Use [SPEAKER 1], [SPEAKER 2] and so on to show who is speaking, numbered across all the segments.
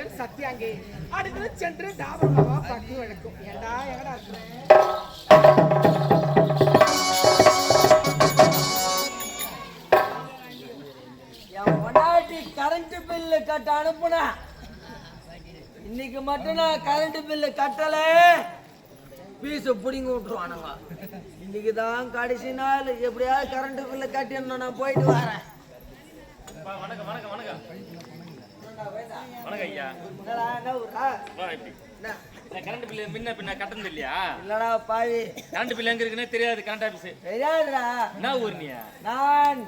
[SPEAKER 1] மகன் சத்யாங்கே அடுத்து சென்று தாபரமாவா பட்டு வழக்கும். ஏண்டா எங்கடா
[SPEAKER 2] என் பொண்டாட்டி கரண்ட் பில்லு கட்ட அனுப்புனா இன்னைக்கு மட்டும் நான் கரண்ட் பில்லு கட்டல பீஸ புடிங்கி விட்டுருவானுங்க. இன்னைக்கு தான் கடைசி நாள், எப்படியாவது கரண்ட் பில்லு கட்டிடணும். நான் போயிட்டு வரேன்.
[SPEAKER 3] வணக்கம் வணக்கம் வணக்கம் வணக்கம் ஐயா. கரண்ட் பில்லு முன்ன பின்ன கட்டணும் இல்லையா?
[SPEAKER 2] இல்லடா பாவி,
[SPEAKER 3] கரண்ட் பில்லு எங்க இருக்குன்னே தெரியாது. கரண்ட் ஆபீஸ்
[SPEAKER 2] தெரியாதுடா.
[SPEAKER 3] என்ன ஊர் நீ?
[SPEAKER 2] நான்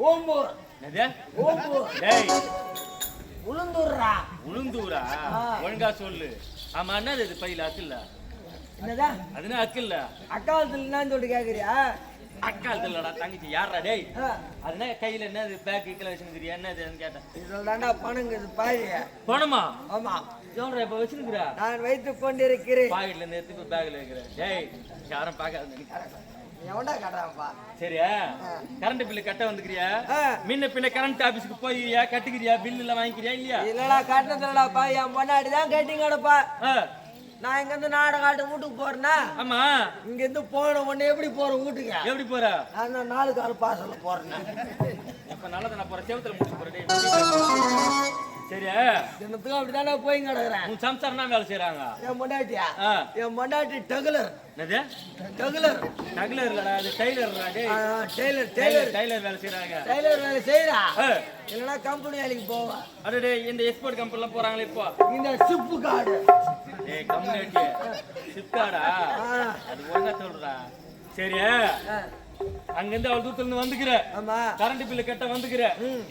[SPEAKER 2] ஓம்பூர். ஓம்பூர் உளுந்தூர்ரா.
[SPEAKER 3] உளுந்தூரா? ஒழுங்கா சொல்லு. ஆமா, என்னது இது பையில? அக்கில்ல?
[SPEAKER 2] என்னதான்
[SPEAKER 3] அதுனா அக்கில்ல?
[SPEAKER 2] அக்காலத்துல என்னன்னு சொல்லிட்டு கேக்குறியா?
[SPEAKER 3] அக்காலத்துல இல்லடா, தங்கச்சி. யாரா டேய்? அதுனா கையில என்னது பேக் கீழ வச்சுக்கிறியா? என்னதுன்னு கேட்டேன்.
[SPEAKER 2] இதுல தாண்டா பணங்க. இது பாவி
[SPEAKER 3] பணமா?
[SPEAKER 2] ஆமா.
[SPEAKER 3] சொல்ற இப்ப வச்சிருக்கிற?
[SPEAKER 2] நான் வைத்துக் கொண்டிருக்கிறேன்.
[SPEAKER 3] பாக்கெட்ல இருந்து எடுத்து பேக்ல வைக்கிறேன். டேய், யாரும் பாக்காத.
[SPEAKER 2] எவன்டா கட்டுறான்ப்பா?
[SPEAKER 3] சரியா? கரண்ட் பில்லு கட்ட வந்துக்கிறியா? முன்ன பின்ன கரண்ட் ஆபீஸ்க்கு போயியா? கட்டுக்கிறியா? பில் எல்லாம் வாங்கிக்கிறியா இல்லையா?
[SPEAKER 2] இல்லடா, கட்டதுலடாப்பா. என் பொண்டாட்டி தான் கேட்டீங்கடப்பா. நான் இங்க இருந்து நாடகாட்டு வீட்டுக்கு போறேன்னா, ஆமா, இங்க இருந்து போன உடனே எப்படி போறேன் வீட்டுக்கு? எப்படி போற? நான் 4 கால் பாசல்ல போறேன்.
[SPEAKER 3] அப்ப நல்லது, நான் போறேன். செவத்துல முடிச்சு போறேன். சரியா?
[SPEAKER 2] தினத்துக்கும் அப்படிதானே போய் கிடக்குறேன்.
[SPEAKER 3] உன் சம்சாரம் தான் வேலை செய்யறாங்க.
[SPEAKER 2] என் பொண்டாட்டியா? என் பொண்டாட்டி டகுலர்.
[SPEAKER 3] என்னது
[SPEAKER 2] டகுலர்?
[SPEAKER 3] டகுலர் இல்லடா, அது டெய்லர்டா. டேய்,
[SPEAKER 2] டெய்லர் டெய்லர்
[SPEAKER 3] டெய்லர் வேலை செய்யறாங்க.
[SPEAKER 2] டெய்லர் வேலை செய்யறா? இல்லனா கம்பெனி வேலைக்கு போவா?
[SPEAKER 3] அடடே, இந்த எக்ஸ்போர்ட் கம்பெனில போறாங்களே இப்போ.
[SPEAKER 2] இந்த ஷிப் கார்டு.
[SPEAKER 3] ஏய், கம்பெனி ஷிப் கார்டா? அது ஒழுங்கா சொல்றா. சரியா? அங்க இருந்து அவள் தூரத்துல இருந்து வந்துக்கிற. ஆமா. கரண்ட் பில்லு கட்ட வந்துக்கிற.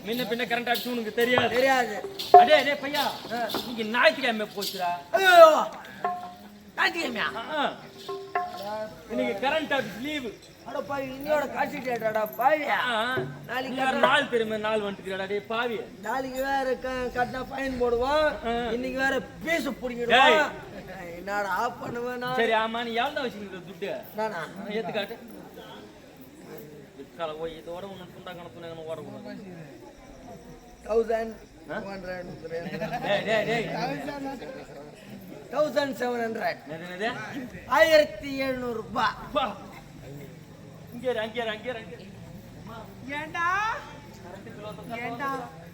[SPEAKER 3] முன்ன பின்ன கரண்ட் ஆச்சு உனக்கு தெரியாது.
[SPEAKER 2] தெரியாது.
[SPEAKER 3] அடே அடே பையா, நீங்க ஞாயிற்றுக்கிழமை போச்சுடா.
[SPEAKER 2] ஐயோ, ஞாயிற்றுக்கிழமையா?
[SPEAKER 3] இன்னைக்கு கரண்ட் ஆபீஸ் லீவு.
[SPEAKER 2] அட பாவி, இன்னையோட காட்சி டேட்டாடா பாவியா.
[SPEAKER 3] நாளைக்கு நாள் திரும்ப நாள் வந்துக்கிறடா. டேய் பாவி,
[SPEAKER 2] நாளைக்கு வேற கட்டினா ஃபைன் போடுவோம். இன்னைக்கு வேற பீஸ் புடிங்கிடுவோம். என்னடா ஆஃப் பண்ணுவேன் நான்.
[SPEAKER 3] சரி, ஆமா, நீ எவ்வளவு வச்சிருக்க துட்டு?
[SPEAKER 2] நானா
[SPEAKER 3] ஏத்து காட்டு. விக்கால போய் இதோட ஒன்னு துண்டா கணத்துன ஓட கூடாது.
[SPEAKER 2] 1100.
[SPEAKER 3] டேய் டேய் டேய்,
[SPEAKER 2] 1700.
[SPEAKER 3] என்னது?
[SPEAKER 2] 1700 ரூபாய்.
[SPEAKER 3] பா, இங்க அங்க அங்க அங்க.
[SPEAKER 1] ஏண்டா ஏண்டா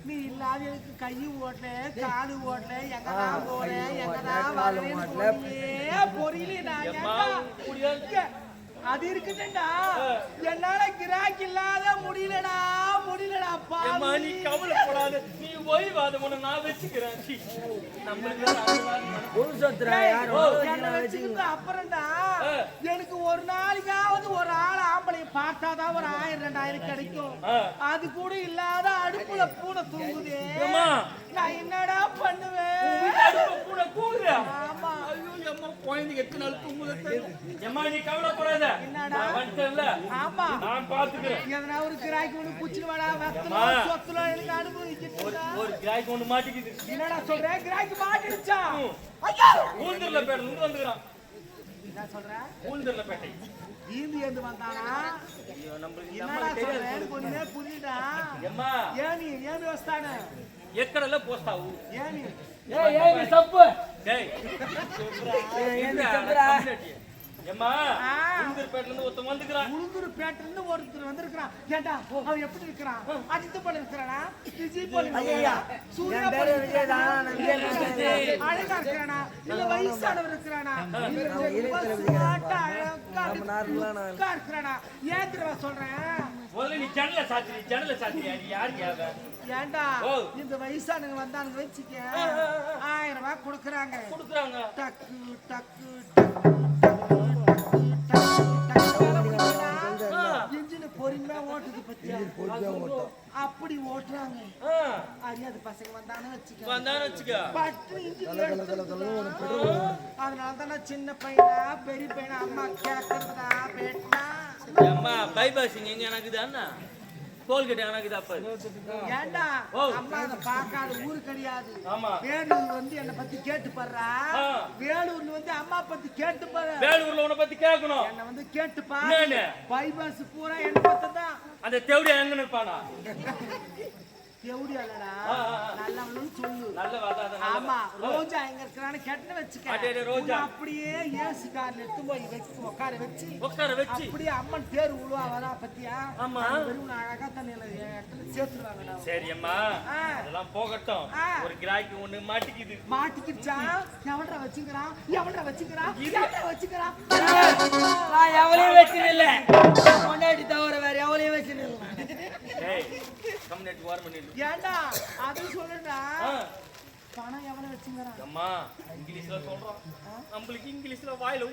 [SPEAKER 1] நீ இல்லாத எனக்கு கை ஓட்டல, காலு ஓட்டல, எங்கடா போறேன், எங்கடா வரேன் பொரியலடா. அது இருக்குடா, என்னால கிராக்கி இல்லாத முடியலடா
[SPEAKER 3] அம்மா, நீ கவலைப்படாத. நீ போய் வாத முன்ன நான் வெச்சுக்கிறேன். நம்மளுக்கு
[SPEAKER 1] அப்புறம்டா எனக்கு ஒரு நாளைக்காவது ஒரு ஆள் ஆம்பளைய பார்த்தாதான் ஒரு 1000-2000 கிடைக்கும். அது கூட இல்லாத அடுப்புல பூனை தூங்குதே. நான் என்னடா பண்ணுவேன்?
[SPEAKER 3] பூனை தூங்குறியா?
[SPEAKER 1] ஆமா.
[SPEAKER 3] ஐயோ அம்மா, குழந்தைக்கு எத்தனை நாள் தூங்குது? அம்மா, நீ கவலைப்படாத.
[SPEAKER 1] என்னடா? ஆமா,
[SPEAKER 3] நான் பாத்துக்கிறேன்.
[SPEAKER 1] எதனா ஒரு கிராக்கி ஒண்ணு புடிச்சிட்டு வாடா. சொத்துல எனக்கு அனுபவிக்கிட்டு
[SPEAKER 3] ஒரு கிராக்கி ஒண்ணு மாட்டிக்குது.
[SPEAKER 1] என்னடா சொல்ற? கிராக்கி மாட்டிடுச்சா?
[SPEAKER 3] ஊந்தர்ல பேட்டை இருந்து வந்துக்கிறான்.
[SPEAKER 1] என்ன சொல்ற?
[SPEAKER 3] ஊந்தர்ல பேட்டை
[SPEAKER 1] ஈந்து ஏந்து வந்தானா?
[SPEAKER 3] ஐயோ, நம்மளுக்கு
[SPEAKER 1] என்னடா சொல்ற? கொஞ்சமே புரியடா.
[SPEAKER 3] அம்மா,
[SPEAKER 1] ஏன் வஸ்தானே
[SPEAKER 3] ఎక్కడలో పోస్తావు?
[SPEAKER 2] ఏమి సప్పు
[SPEAKER 1] உளுந்தூர்பேட்டிலிருந்து ஒருத்தர் வந்திருக்கிறான். ஏண்டா அவன் எப்படி இருக்கிறான்? அஜித் போல இருக்கிறானா? விஜய் போல சூர்யா போல அழகா இருக்கிறானா? இல்ல வயசானவர் இருக்கிறானா? இருக்கிறானா? ஏன் தெரியுமா சொல்றேன்? ஏண்டா இந்த வயசானவங்க வந்தானுங்க வச்சுக்க 1000 ரூபாய் கொடுக்குறாங்க. டக்கு டக்கு இன்ஜின் பொறுமையா ஓட்டுது பத்தியா? அப்படி ஓட்டுறாங்க. அறியாத பசங்க வந்தானு வச்சுக்க பட்டு இன்ஜின். அதனாலதான் சின்ன பையனா பெரிய பையனா அம்மா கேட்கறதா பேட்டா.
[SPEAKER 3] அம்மா பைபாசிங் எங்க எனக்குது அண்ணா கோல்கேட் எனக்குது. அப்ப
[SPEAKER 1] ஏண்டா அம்மா அதை பார்க்காத ஊரு கிடையாது. வேலூர் வந்து என்னை பத்தி கேட்டு பாடுறா. வேலூர்ல வந்து அம்மா பத்தி கேட்டு பாரு.
[SPEAKER 3] வேலூர்ல உன்னை பத்தி கேட்கணும்.
[SPEAKER 1] என்ன வந்து கேட்டு பாரு. பைபாஸ் பூரா என்ன பத்ததான்.
[SPEAKER 3] அந்த தேவடியா எங்க நிற்பானா?
[SPEAKER 1] தேவடியா இல்லடா நல்லவனும் சொல்லு
[SPEAKER 3] நல்ல வாதம்
[SPEAKER 1] ஆமா ரோஜா எங்க இருக்கறானு கேட்டு வெச்சுக்க
[SPEAKER 3] ரோஜா
[SPEAKER 1] அப்படியே ஏசி கார்ல எடுத்து போய் வெச்சு உட்கார வச்சு அப்படியே அம்மன் தேர் உழுவா வரா பத்தியா
[SPEAKER 3] ஆமா
[SPEAKER 1] வெறும் அழகா தண்ணில இடத்துல சேர்த்துறாங்கடா
[SPEAKER 3] சரி அம்மா அதெல்லாம் போகட்டும் ஒரு கிராய்க்கு ஒண்ணு
[SPEAKER 1] மாட்டிக்கிச்சா எவன்டா வச்சுக்கறான்
[SPEAKER 2] நான் எவளையும் வச்சிருந்தேன் இல்ல பொண்டாட்டி தவிர வேற எவளையும் வச்சிருந்தேன்
[SPEAKER 3] ஏய் கம்யூனிட்டி வார் பண்ணிடு
[SPEAKER 1] ஏண்டா அது சொல்லுடா பணம் எவன வச்சுங்கறான்
[SPEAKER 3] அம்மா இங்கிலீஷ்ல சொல்றோம் நம்மளுக்கு இங்கிலீஷ்ல வாயில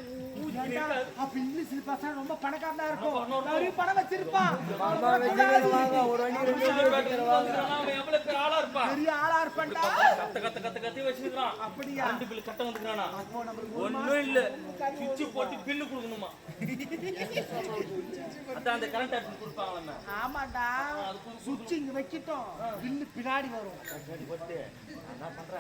[SPEAKER 3] ஊதிட்டாங்க
[SPEAKER 1] அப்ப இங்கிலீஷ்ல பார்த்தா ரொம்ப பணக்காரனா இருக்கும் நிறைய பணம் வச்சிருப்பான்
[SPEAKER 2] மாமா வெச்சிருவாங்க ஒரு வண்டி ரெண்டு பேர் வாங்க
[SPEAKER 3] அவன் எவ்வளவு பெரிய ஆளா இருப்பான்
[SPEAKER 1] பெரிய ஆளா இருப்பான்டா
[SPEAKER 3] கத்த வச்சிருக்கான்
[SPEAKER 1] அப்படியா
[SPEAKER 3] ரெண்டு பில் கட்ட வந்துக்கறானா
[SPEAKER 1] அப்போ நம்ம
[SPEAKER 3] ஒண்ணும் இல்ல சுவிட்ச் போட்டு பில் கொடுக்கணுமா அதான் அந்த கரண்ட் ஆஃப் கொடுப்பாங்க
[SPEAKER 1] ஆமாடா சுவிட்ச் இங்க வைக்கிட்டோம் பில் பின்னாடி வரும்
[SPEAKER 3] சரி போட்டு நான் பண்றேன்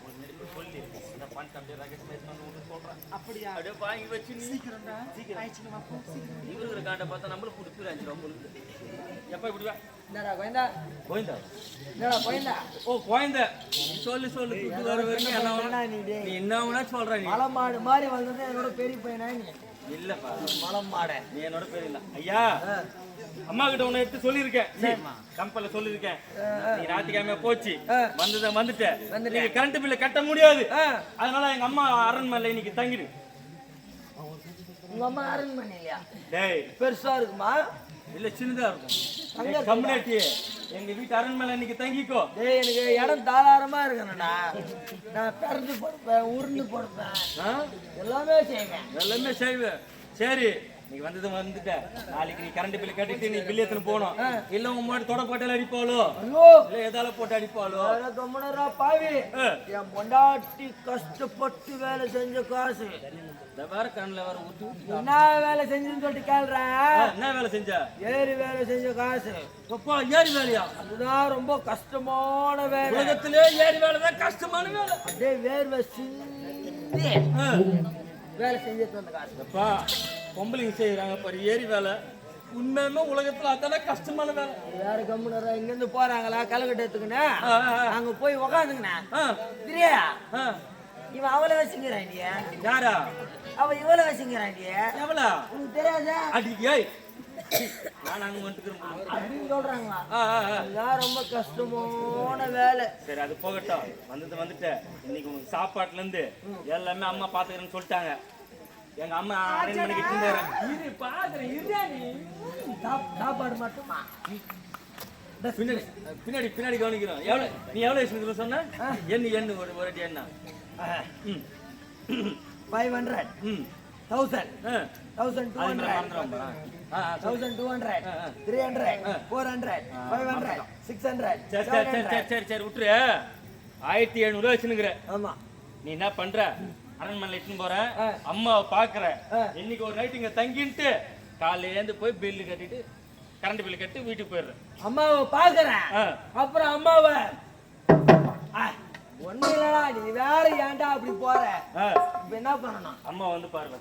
[SPEAKER 3] ஒரு நெருப்பு சொல்லி இந்த பண் தம்பி ரகசியம் பேசணும்னு சொல்றேன்
[SPEAKER 1] அப்படியா
[SPEAKER 3] அப்படியே வாங்கி வச்சு
[SPEAKER 1] சீக்கிரம்டா ஆயிடுச்சு நம்ம சீக்கிரம்
[SPEAKER 3] இவருக்கு காண்ட பார்த்தா நம்மளுக்கு கொடுத்து 5 ரூபாய் உங்களுக்கு எப்ப இப்படி வா
[SPEAKER 2] என்னடா கோயந்தா என்னடா கோயந்தா
[SPEAKER 3] ஓ கோயந்தா சொல்லு குட்டு வர வரைக்கும் எல்லாம் நீ என்ன வேணா சொல்ற நீ
[SPEAKER 2] மலை மாடு மாதிரி வந்தது என்னோட பெரிய பையனா நீ
[SPEAKER 3] இல்லப்பா
[SPEAKER 2] மலை மாடு
[SPEAKER 3] நீ என்னோட பெரிய இல்ல ஐயா அம்மா கிட்ட உன்னை எடுத்து சொல்லியிருக்கேன் கம்பெனில சொல்லியிருக்கேன் நீ ஞாயிற்றுக்கிழமை போச்சு வந்துட்டேன் நீங்க கரண்ட் பில்ல கட்ட முடியாது அதனால எங்க அம்மா அரண்மனையில இன்னைக்கு தங்கிடு
[SPEAKER 2] உங்க அம்மா அரண்மனை இல்லையா
[SPEAKER 3] டேய்
[SPEAKER 2] பெருசா இருக்குமா
[SPEAKER 3] இல்ல சின்னதா இருக்கும் கம்யூனிட்டி எங்க வீட்டு அரண்மனை இன்னைக்கு தங்கிக்கோ
[SPEAKER 2] டேய் எனக்கு இடம் தாராளமா இருக்கணும்டா நான் பிறந்து படுப்பேன் உருண்டு படுப்பேன் எல்லாமே
[SPEAKER 3] செய்வேன் சரி நீ வந்துட்ட நாளைக்கு நீ கரண்ட் பில் கட்டிட்டு நீ பில் எடுத்துன்னு போகணும் இல்ல உங்க முன்னாடி தொடப்பட்டால அடிப்பாளோ இல்ல எதால போட்டு அடிப்பாளோ
[SPEAKER 2] கம்முனரா பாவி என் பொண்டாட்டி கஷ்டப்பட்டு வேலை செஞ்ச காசு
[SPEAKER 3] வேற கண்ணுல வேற ஊத்து
[SPEAKER 2] என்ன வேலை செஞ்சுன்னு சொல்லிட்டு கேள்றேன்
[SPEAKER 3] என்ன வேலை செஞ்சா
[SPEAKER 2] ஏரி வேலை செஞ்ச காசு
[SPEAKER 3] அப்பா ஏரி வேலையா
[SPEAKER 2] அதுதான் ரொம்ப கஷ்டமான வேலை
[SPEAKER 3] உலகத்திலே ஏரி வேலை தான் கஷ்டமான வேலை
[SPEAKER 2] அப்படியே வேர்வை சிந்தி வேலை செஞ்சுட்டு வந்த காசு
[SPEAKER 3] அப்பா பொம்பளைங்க செய்யறாங்க பாரு ஏரி வேலை உண்மையுமே உலகத்துல அதான கஷ்டமான வேலை
[SPEAKER 2] யாரு கம்முனரா இங்க இருந்து போறாங்களா கலகட்டத்துக்குன்னா அங்க போய் உக்காந்துங்கண்ணா தெரியா இவன் அவளை வச்சுங்கிறான்
[SPEAKER 3] யாரா
[SPEAKER 2] அவ இவளை வச்சுங்கிறான்
[SPEAKER 3] எவளா
[SPEAKER 2] உனக்கு தெரியாதா
[SPEAKER 3] அடி ஏய் நான் அங்க வந்துக்கிறேன்
[SPEAKER 2] அப்படின்னு சொல்றாங்களா இதான் ரொம்ப கஷ்டமான வேலை
[SPEAKER 3] சரி அது போகட்டும் வந்துட்டேன் இன்னைக்கு உனக்கு சாப்பாட்டுல இருந்து எல்லாமே அம்மா பாத்துக்கிறேன்னு சொல்லிட்டாங்க எங்க அம்மா அரேஞ்ச் பண்ணிக்கிட்டு இருந்தாரு
[SPEAKER 2] இது பாக்குறேன் சாப்பாடு மட்டுமா
[SPEAKER 3] பின்னாடி கவனிக்கிறோம் நீ எவ்வளவு வயசு சொன்ன என்ன ஒரு அடி என்ன
[SPEAKER 2] 500 1000 1200 1200 300 400 500 600
[SPEAKER 3] சரி விட்டுரு 1700 வச்சுனுக்குற
[SPEAKER 2] ஆமா
[SPEAKER 3] நீ என்ன பண்ற அரண்மனையில இட்டுன்னு போற அம்மாவை பாக்குற இன்னைக்கு ஒரு நைட் இங்க தங்கிட்டு காலையில இருந்து போய் பில்லு கட்டிட்டு கரண்ட் பில்லு கட்டி வீட்டுக்கு போயிடுறேன்
[SPEAKER 2] அம்மாவை பாக்குறேன் அப்புறம் அம்மாவை ஒண்ணு இல்லடா நீ வேற ஏன்டா அப்படி போற இப்ப என்ன பண்ணணும்
[SPEAKER 3] அம்மா வந்து பாருங்க